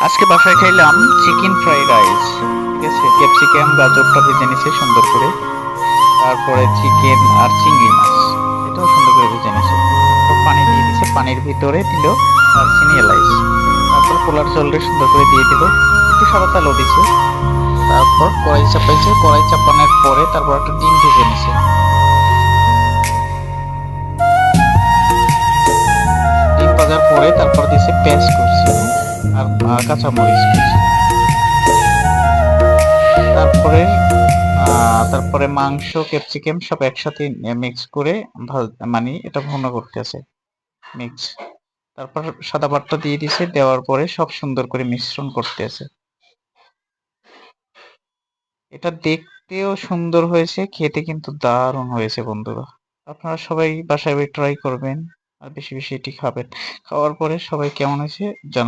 আজকে বাসায় খাইলাম চিকেন ফ্রাইড রাইস। ঠিক আছে, ক্যাপসিকাম গাজরটা ভেজে নিছে সুন্দর করে। তারপরে চিকেন আর চিংড়ি মাছ, এটাও সুন্দর করে ভেজে নিছে। তারপর পানি দিয়ে দিছে, পানির ভিতরে দিল দারচিনি এলাইচ। তারপর পোলার চাউলটা সুন্দর করে দিয়ে দিল, একটু সাদা তেলও দিছে। তারপর কড়াই চাপাইছে, কড়াই চাপানোর পরে তারপর একটা ডিম ভেজে নিছে। ডিম ভাজার পরে তারপর দিছে পেঁয়াজ কুচি, হ্যাঁ, আর কাঁচামরিচ কুচি। তারপরে তারপরে মাংস ক্যাপসিকাম সব একসাথে মিক্স করে মানে এটা ভুনা করতেছে, মিক্স। তারপর সাদা পাটটা দিয়ে দিছে, দেওয়ার পরে সব সুন্দর করে মিশ্রণ করতেছে। এটা দেখতেও সুন্দর হয়েছে, খেতে কিন্তু দারুণ হয়েছে বন্ধুরা। আপনারা সবাই বাসায় ট্রাই করবেন আর বেশি বেশি এটি খাবেন। খাওয়ার পরে সবাই কেমন হয়েছে জানাবেন।